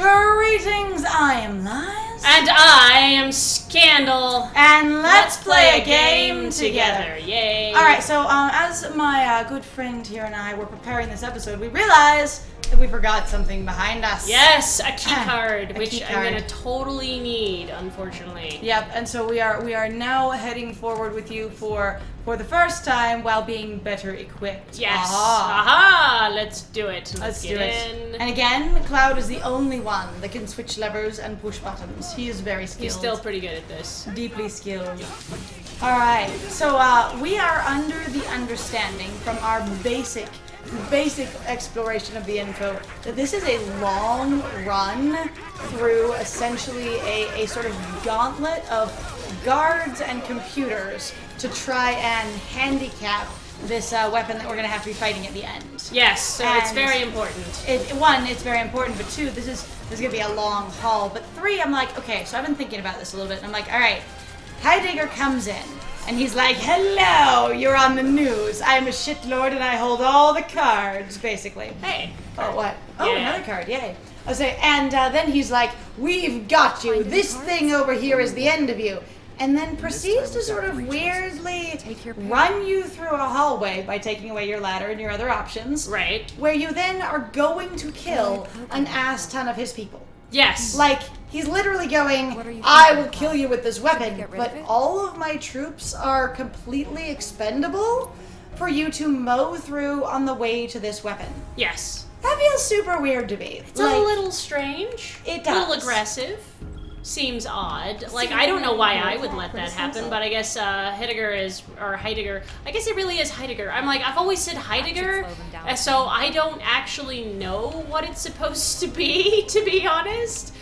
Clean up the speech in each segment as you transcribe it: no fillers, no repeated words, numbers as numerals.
Greetings, I am Lies. And I am Scandal. And let's play a game together. Yay. Alright, so as my good friend here and I were preparing this episode, we realized that we forgot something behind us. Yes, a key card, which key I'm card. going to totally need, unfortunately. Yep, and so we are now heading forward with you for the first time while being better equipped. Yes. Aha. Aha. Let's do it. Let's do get it. in. And again, Cloud is the only one that can switch levers and push buttons. He is very skilled. He's still pretty good at this. Deeply skilled. Alright, so we are under the understanding from our basic exploration of the info that this is a long run through essentially a sort of gauntlet of guards and computers to try and handicap this weapon that we're going to have to be fighting at the end. Yes, so it's very important. One, it's very important, but two, this is going to be a long haul. But three, I'm like, okay, so I've been thinking about this a little bit, and I'm like, all right, Heidegger comes in, and he's like, hello, you're on the news. I'm a shitlord, and I hold all the cards, basically. Hey. Oh, what? Oh, Yeah. another card, yay. I was saying, and then he's like, we've got you. This thing over here is the end of you. And then proceeds to sort of weirdly run you through a hallway by taking away your ladder and your other options. Right. Where you then are going to kill an ass ton of his people. Yes. Like, he's literally going, I will kill you with this weapon, but all of my troops are completely expendable for you to mow through on the way to this weapon. Yes. That feels super weird to me. It's a little strange. It A little does. aggressive. Seems odd. Like, I don't know why I would let that happen, but I guess Heidegger, I guess it really is Heidegger. I'm like, I've always said Heidegger, so I don't actually know what it's supposed to be honest.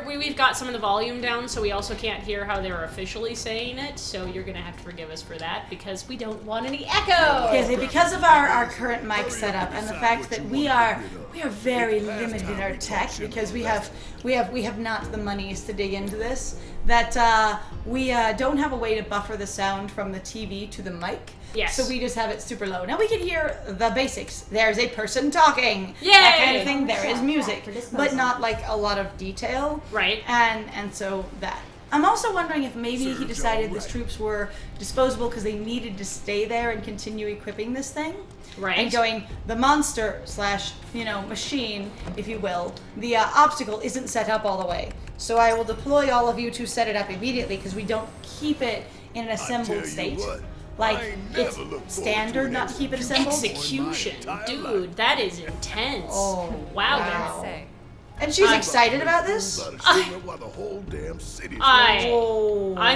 We've got some of the volume down, so we also can't hear how they're officially saying it, so you're going to have to forgive us for that, because we don't want any echo! Yes, because of our current mic setup and the fact that we are very limited in our tech because we have not the monies to dig into this, that we don't have a way to buffer the sound from the TV to the mic. Yes. So we just have it super low. Now we can hear the basics. There's a person talking. Yay! That kind of thing. There is music, but not like a lot of detail. Right. And so that. I'm also wondering if maybe he decided his troops were disposable because they needed to stay there and continue equipping this thing. Right. And going, the monster / machine, if you will, the obstacle isn't set up all the way. So I will deploy all of you to set it up immediately because we don't keep it in an assembled state. Like, it's standard not to keep it assembled. Execution. Dude, that is intense. Oh, wow. And she's excited about this? I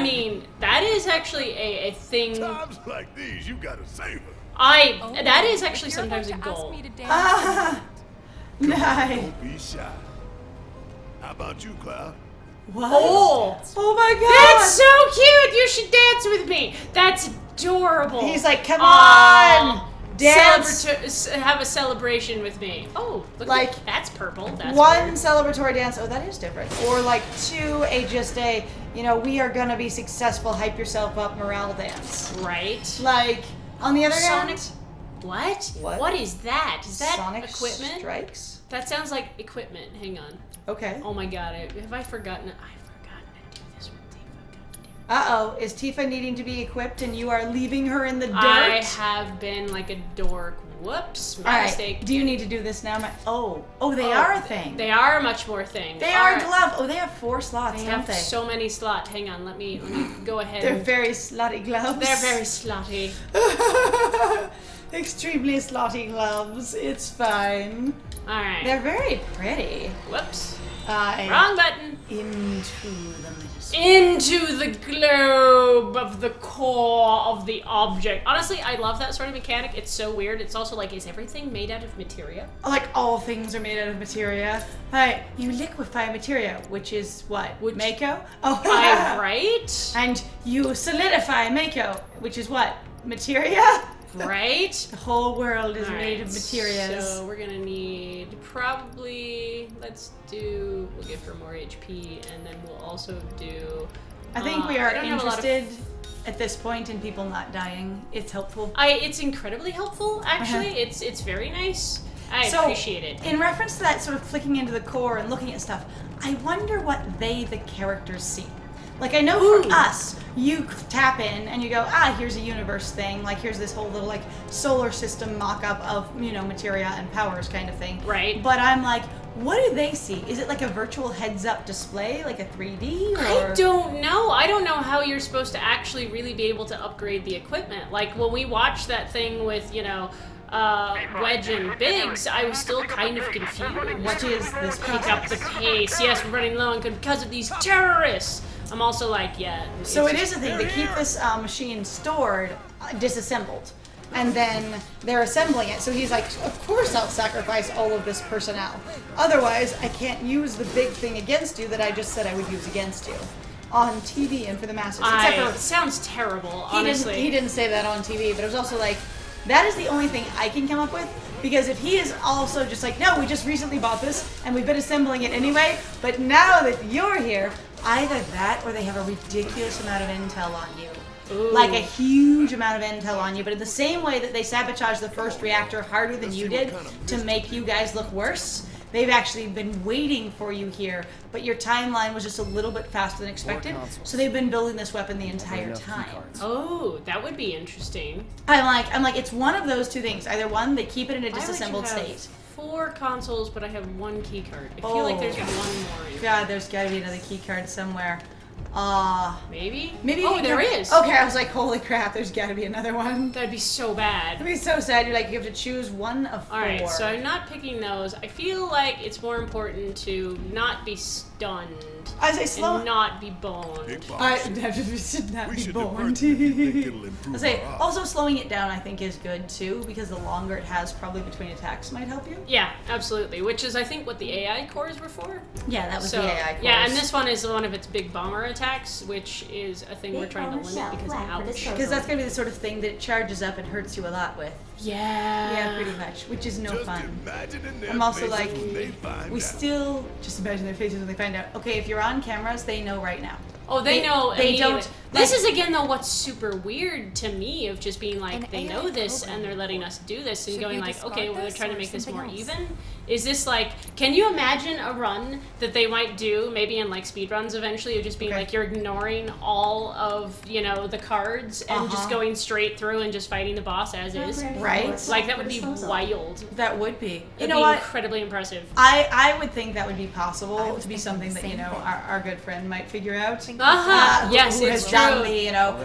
mean, that is actually a thing. Times like these, you gotta save her. That is actually sometimes a goal. Nice. Don't be shy. How about you, Cloud? What? Oh my god! That's so cute! You should dance with me! That's adorable! He's like, come on! Dance! Have a celebration with me. Oh, look, Like, that's purple. That's one weird. celebratory dance. Oh, that is different. Or like two, we are gonna be successful, hype yourself up morale dance. Right. Like, on the other Sonic. hand, What? What? What is that? Is that Sonic equipment? Strikes? That sounds like equipment. Hang on. Okay. Oh my god, have I forgotten it? I've forgotten to do this with Tifa. Uh-oh, is Tifa needing to be equipped and you are leaving her in the dirt? I have been like a dork. Whoops, my mistake. Do you need to do this now? They are a thing. They are much more thing. They are a glove. Oh, they have 4 slots, They don't have they? so many slots. Hang on, let me go ahead. They're very slutty gloves. They're very slotty. Extremely slotty gloves. It's fine. All right. They're very pretty. Whoops. Wrong button. Into the globe of the core of the object. Honestly, I love that sort of mechanic. It's so weird. It's also like, is everything made out of materia? Like, all things are made out of materia. Right, you liquefy materia, which is what? Mako? Oh, Right? And you solidify Mako, which is what? Materia? Right? The whole world is All made of right, materias. So we're gonna need probably, we'll give her more HP, and then we'll also do... I think we are I don't have a lot of- interested at this point in people not dying. It's helpful. It's incredibly helpful, actually. It's very nice. I appreciate it. In reference to that sort of clicking into the core and looking at stuff, I wonder what the characters see. Like, I know for us, you tap in and you go, here's a universe thing. Like, here's this whole little, like, solar system mock-up of, materia and powers kind of thing. Right. But I'm like, what do they see? Is it like a virtual heads-up display, like a 3D? Or? I don't know. I don't know how you're supposed to actually really be able to upgrade the equipment. Like, when we watched that thing with, Wedge and Biggs, I was still kind of confused. What is this? Pick up the pace. Yes, we're running low because of these terrorists. I'm also like, yeah. So it is a thing to keep this machine stored, disassembled, and then they're assembling it. So he's like, of course I'll sacrifice all of this personnel. Otherwise, I can't use the big thing against you that I just said I would use against you on TV and for the masses. It sounds terrible, honestly. He didn't say that on TV, but it was also like, that is the only thing I can come up with. Because if he is also just like, no, we just recently bought this and we've been assembling it anyway, but now that you're here, either that or they have a ridiculous amount of intel on you. Ooh. Like a huge amount of intel on you, but in the same way that they sabotaged the first reactor harder than you did to make you guys look worse, they've actually been waiting for you here, but your timeline was just a little bit faster than expected, so they've been building this weapon the entire time. Oh, that would be interesting. I'm like, it's one of those two things. Either one, they keep it in a disassembled state. 4 consoles, but I have 1 key card. I feel like there's one more. God, there's gotta be another key card somewhere. Maybe? Oh, there is. Okay, I was like, holy crap, there's gotta be another one. That'd be so bad. That'd be so sad. You're like, you have to choose one of 4. Alright, so I'm not picking those. I feel like it's more important to not be stunned. I say slow. And not be boned. I should not be boned. I say also slowing it down I think is good too, because the longer it has probably between attacks might help you. Yeah, absolutely. Which is I think what the AI cores were for. Yeah, that was the AI cores. Yeah, and this one is one of its big bomber attacks, which is a thing we're trying to limit because ouch. Because that's gonna be the sort of thing that it charges up and hurts you a lot with. Yeah, pretty much, which is no Just fun. imagine in their I'm also faces like, when they find we out. still just imagine their faces when they find out. Okay, if you're on cameras, they know right now. Oh, they know. They immediately. don't. This is again though what's super weird to me of just being like they know this and they're letting us do this and going like, okay, well they're trying to make this more even. Is this like? Can you imagine a run that they might do maybe in like speed runs eventually of just being like you're ignoring all of the cards and just going straight through and just fighting the boss as is? Right? Like that would be wild. That would be. It'd be incredibly impressive. I would think that would be possible to be something that our good friend might figure out. Yes, who it's has true. done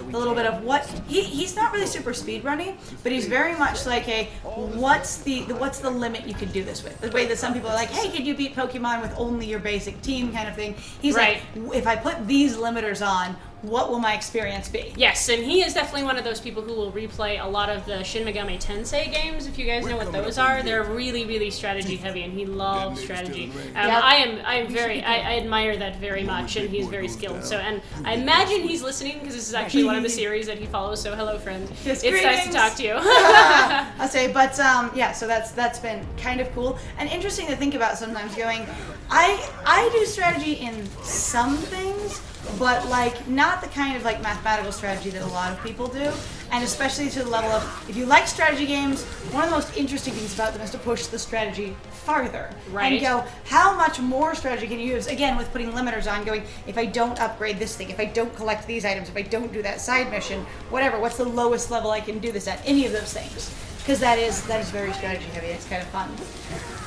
the little bit of what he's not really super speed running, but he's very much like what's the limit you could do this with? The way that some people are like, hey, can you beat Pokemon with only your basic team kind of thing? He's like, if I put these limiters on, what will my experience be? Yes, and he is definitely one of those people who will replay a lot of the Shin Megami Tensei games, if you guys know what those are. They're really, really strategy heavy, and he loves strategy. I admire that very much, and he's very skilled. So, and I imagine he's listening because this is actually one of the series that he follows. So, hello, friend. Yes, it's nice to talk to you. I'll say, but so that's been kind of cool and interesting to think about sometimes. Going, I do strategy in some things, but like not the kind of like mathematical strategy that a lot of people do, and especially to the level of if you like strategy games, one of the most interesting things about them is to push the strategy farther and go, how much more strategy can you use? Again, with putting limiters on, going, if I don't upgrade this thing, if I don't collect these items, if I don't do that side mission, whatever, what's the lowest level I can do this at? Any of those things, because that is very strategy heavy. It's kind of fun.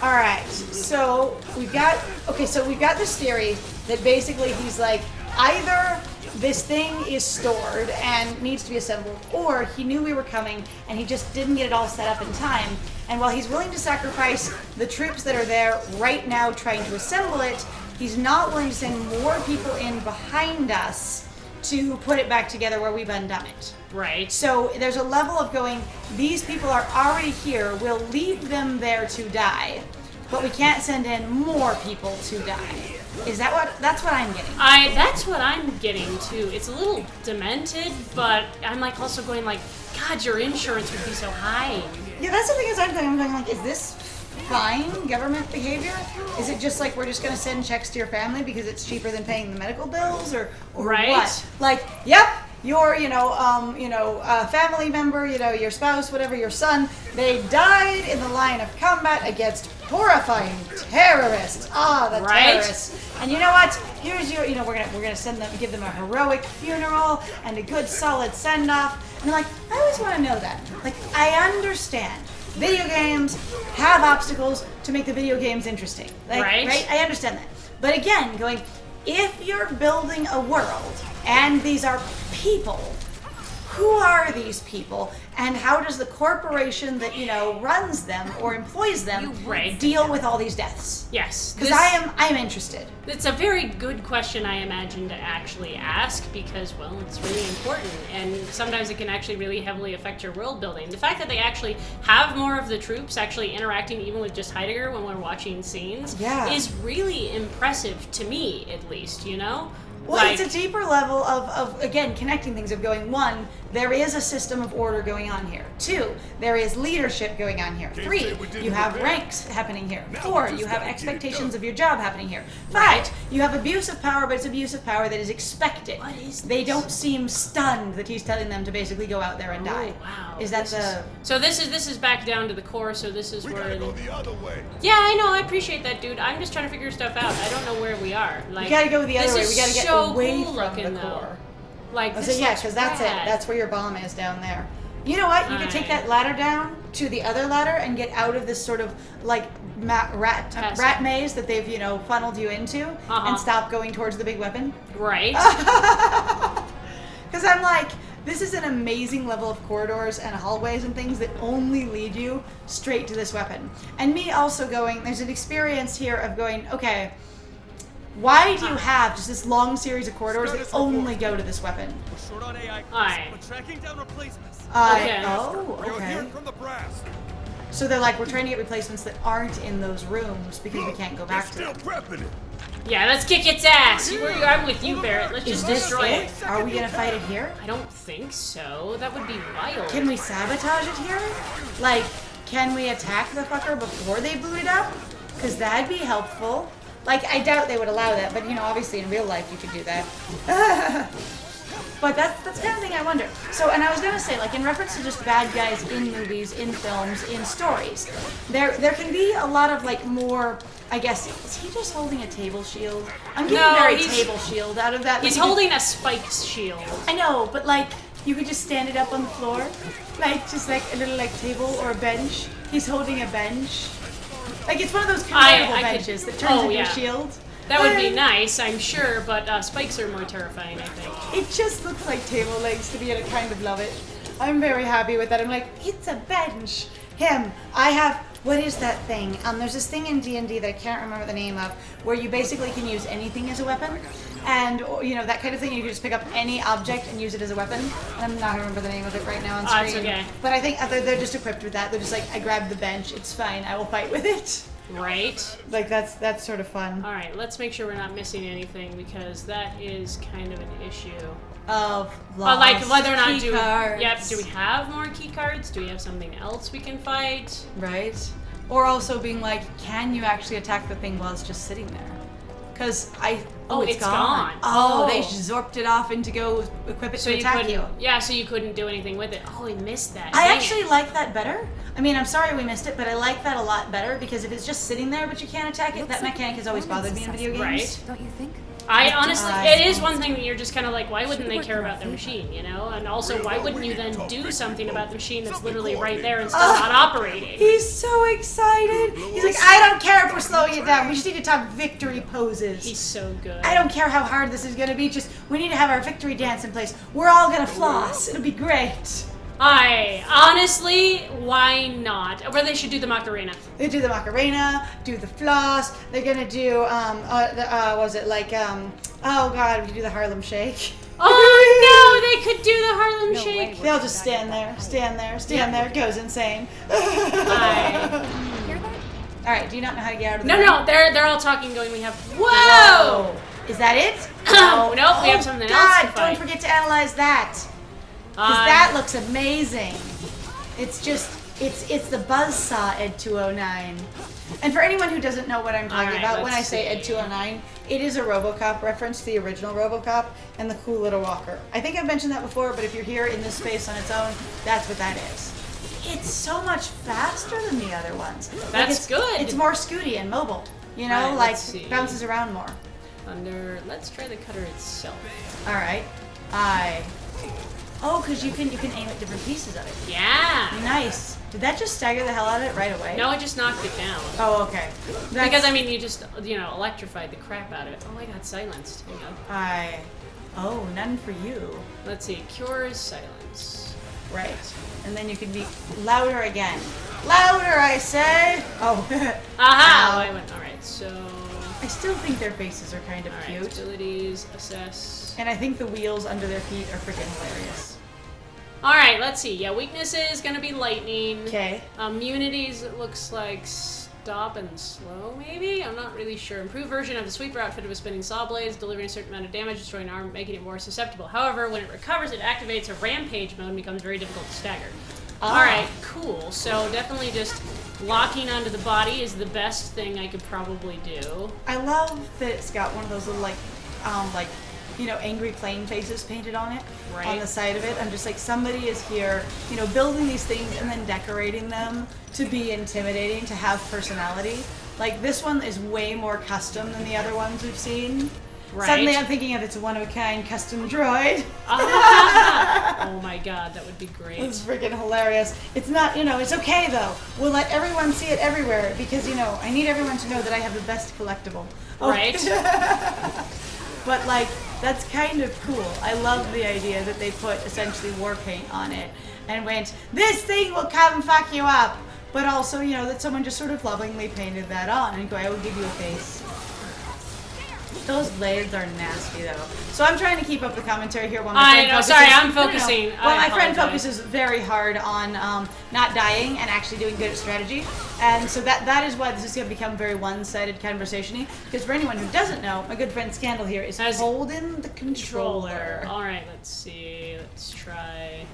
All right, so we've got this theory that basically he's like, either this thing is stored and needs to be assembled, or he knew we were coming and he just didn't get it all set up in time. And while he's willing to sacrifice the troops that are there right now trying to assemble it, he's not willing to send more people in behind us to put it back together where we've undone it. Right. So there's a level of going, these people are already here, we'll leave them there to die, but we can't send in more people to die. That's what I'm getting? That's what I'm getting too. It's a little demented, but I'm like also going like, God, your insurance would be so high. Yeah, that's the thing is I'm going like, is this fine government behavior? Is it just like we're just going to send checks to your family because it's cheaper than paying the medical bills, or what? Like, yep, your family member, your spouse, whatever, your son They died in the line of combat against horrifying terrorists. Ah, the terrorists. And you know what? Here's your, we're gonna send them, give them a heroic funeral and a good solid send off. And I'm like, I always want to know that. Like, I understand. Video games have obstacles to make the video games interesting. Like, right? I understand that. But again, if you're building a world and these are people, who are these people and how does the corporation that, runs them or employs them deal with all these deaths? Yes. Because I'm interested. It's a very good question, I imagine, to actually ask because, well, it's really important and sometimes it can actually really heavily affect your world building. The fact that they actually have more of the troops actually interacting even with just Heidegger when we're watching scenes is really impressive to me, at least, Well, it's a deeper level of, again, connecting things, of going, 1, there is a system of order going on here. 2, there is leadership going on here. 3, you have ranks happening here. 4, you have expectations of your job happening here. 5, you have abuse of power, but it's abuse of power that is expected. What is this? They don't seem stunned that he's telling them to basically go out there and die. Wow. Is that So this is back down to the core, so this is We where... gotta go the other way. Yeah, I know, I appreciate that, dude. I'm just trying to figure stuff out. I don't know where we are. Like, We gotta go the other way. We gotta get away cool from looking, the core. Like, So this yeah, looks because that's it. rad. That's where your bomb is, down there. You know what? You could take that ladder down to the other ladder and get out of this sort of like rat maze that they've funneled you into, and stop going towards the big weapon. Right. Because I'm like, this is an amazing level of corridors and hallways and things that only lead you straight to this weapon. And me also going, there's an experience here of going, okay, why do you have just this long series of corridors that only go to this weapon? We're short on AI. Aye. We're tracking down replacements. Okay. We'll hear Okay. from the brass. So they're like, we're trying to get replacements that aren't in those rooms because we can't go back to They're them. still prepping it. Yeah, let's kick its ass. I'm with you, Barrett. Let's Is just this destroy it? it. Are we gonna fight it here? I don't think so. That would be wild. Can we sabotage it here? Like, can we attack the fucker before they boot it up? Because that'd be helpful. Like, I doubt they would allow that, but obviously in real life you could do that. But that's kind of thing I wonder. So, and I was gonna say, like, in reference to just bad guys in movies, in films, in stories, there can be a lot of like more. I guess, is he just holding a table shield? I'm getting very table shield out of that. He's holding a spiked shield. I know, but like, you could just stand it up on the floor, like just like a little like table or a bench. He's holding a bench. Like it's one of those convertible benches that turns into a shield. That would be nice, I'm sure, but spikes are more terrifying, I think. It just looks like table legs to me, and I kind of love it. I'm very happy with that. I'm like, it's a bench. I have, what is that thing? There's this thing in D&D that I can't remember the name of, where you basically can use anything as a weapon. And, that kind of thing, you can just pick up any object and use it as a weapon. And I'm not going to remember the name of it right now on screen. It's okay. But I think they're just equipped with that. They're just like, I grabbed the bench, it's fine, I will fight with it. Right. Like, that's sort of fun. Alright, let's make sure we're not missing anything, because that is kind of an issue. Of But like whether or not key cards. do we have more key cards? Do we have something else we can fight? Right. Or also being like, can you actually attack the thing while it's just sitting there? Because it's gone. Oh, they zorped it off and to go equip it to attack you. Yeah, so you couldn't do anything with it. Oh, we missed that. I Dang actually it. like that better. I mean, I'm sorry we missed it, but I like that a lot better because if it's just sitting there but you can't attack it, that mechanic has always bothered me in video games. Right. Don't you think? I honestly, it is one thing that you're just kind of like, why wouldn't they care about their machine, And also, why wouldn't you then do something about the machine that's literally right there and still not operating? He's so excited. He's like, I don't care if we're slowing it down. We just need to talk victory poses. He's so good. I don't care how hard this is going to be. Just, we need to have our victory dance in place. We're all going to floss. It'll be great. Honestly, why not? Or they should do the Macarena. They do the Macarena, do the floss. They're gonna do what was it like oh god, we could do the Harlem Shake. Oh no, they could do the Harlem Shake. They'll just stand there, goes insane. Hear that? All right, do you not know how to get out of the No, they're all talking, going. We have. Whoa! Is that it? Nope, we have something else God, to fight. don't forget to analyze that. Because that looks amazing. It's just, it's the buzzsaw Ed 209. And for anyone who doesn't know what I'm talking about, when I say Ed 209, it is a RoboCop reference to the original RoboCop and the cool little walker. I think I've mentioned that before, but if you're here in this space on its own, that's what that is. it's so much faster than the other ones. That's good. It's more scooty and mobile. You know, Alright, like let's see. bounces around more. Let's try the cutter itself. All right. Oh, because you can aim at different pieces of it. Yeah. Nice. Did that just stagger the hell out of it right away? No, I just knocked it down. Oh, okay. Because I mean, you just electrified the crap out of it. Oh, I got silenced. Hang on. Oh, none for you. Let's see. Cures silence. Right. And then you can be louder again. Louder, I say. Oh. Aha! Ow. I went. All right. So. I still think their faces are kind of All right. cute. Abilities. Assess. And I think the wheels under their feet are freaking hilarious. All right. Let's see. Yeah. Weakness is gonna be lightning. Okay. Immunities. It looks like stop and slow. Maybe. I'm not really sure. Improved version of the sweeper outfitted with spinning saw blades, delivering a certain amount of damage, destroying an arm, making it more susceptible. However, when it recovers, it activates a rampage mode and becomes very difficult to stagger. All right. Cool. So definitely just locking onto the body is the best thing I could probably do. I love that it's got one of those little angry plane faces painted on it. Right. On the side of it. I'm just like, somebody is here, building these things and then decorating them to be intimidating, to have personality. Like, this one is way more custom than the other ones we've seen. Right. Suddenly I'm thinking of it's a one-of-a-kind custom droid. Oh my god, that would be great. It's freaking hilarious. It's not, it's okay though. We'll let everyone see it everywhere because, I need everyone to know that I have the best collectible. Right. But like, that's kind of cool. I love the idea that they put essentially war paint on it and went, this thing will come fuck you up. But also, that someone just sort of lovingly painted that on and go, I will give you a face. Those blades are nasty though. So I'm trying to keep up the commentary here while my friend focuses. Sorry, I'm focusing. No. Well, I my friend apologize. focuses very hard on not dying and actually doing good at strategy. And so that is why this is going to become very one-sided conversation-y. Because for anyone who doesn't know, my good friend Scandal here is holding the controller. Alright, let's see. Let's try.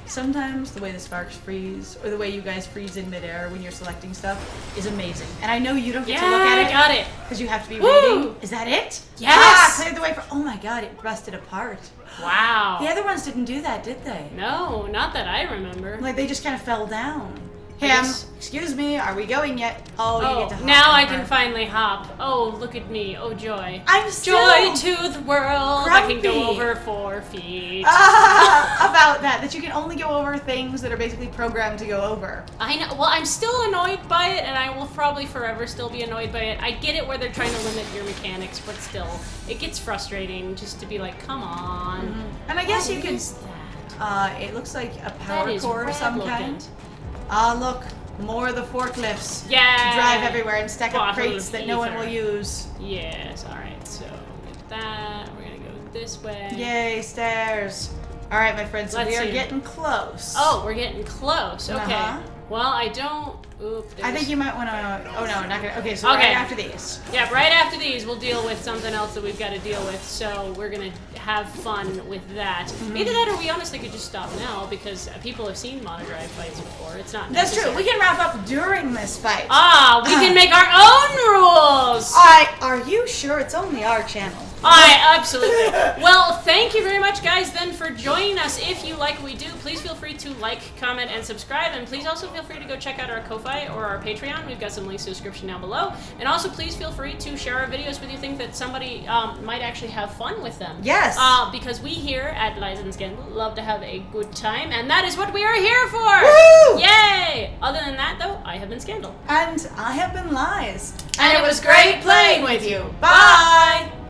Sometimes the way the sparks freeze, or the way you guys freeze in midair when you're selecting stuff, is amazing. And I know you don't get to look at it. I got it. Because you have to be Woo! waiting. Is that it? Yes! Ah, cleared the way for. Oh my god, it busted apart. Wow. The other ones didn't do that, did they? No, not that I remember. Like, they just kind of fell down. I guess- Excuse me, are we going yet? Oh, you get to hop now I over. can finally hop. Oh, look at me. Oh, joy. I'm still Joy to the world. I can go grumpy. over 4 feet. about that you can only go over things that are basically programmed to go over. I know. Well, I'm still annoyed by it, and I will probably forever still be annoyed by it. I get it where they're trying to limit your mechanics, but still, it gets frustrating just to be like, come on. Mm-hmm. And I guess you can. that? It looks like a That power is core of rad some looking. kind. Look, more of the forklifts. Yeah. Drive everywhere and stack up Bottle crates of that no one will ether. use. Yes. All right. So with that, we're gonna go this way. Yay, stairs. All right, my friends, so Let's we are see. getting close. Oh, we're getting close. Okay. Uh-huh. Well, I don't. Oop. I think there's- you might want to. Oh no, not gonna. Okay, so Okay. right after these. Yeah, right after these, we'll deal with something else that we've got to deal with. So we're gonna have fun with that. Mm-hmm. Either that, or we honestly could just stop now because people have seen monodrive fights before. It's not. That's true. necessary. We can wrap up during this fight. Ah, we can make our own rules. Are you sure it's only our channel? Absolutely. Well, thank you very much, guys, then, for joining us. If you like what we do, please feel free to like, comment, and subscribe. And please also feel free to go check out our Ko-Fi or our Patreon. We've got some links in the description down below. And also, please feel free to share our videos with you think that somebody might actually have fun with them. Yes. Because we here at Liza and Scandal love to have a good time, and that is what we are here for. Woo! Yay! Other than that, though, I have been Scandal. And I have been Lies. And it was great playing with you. Bye!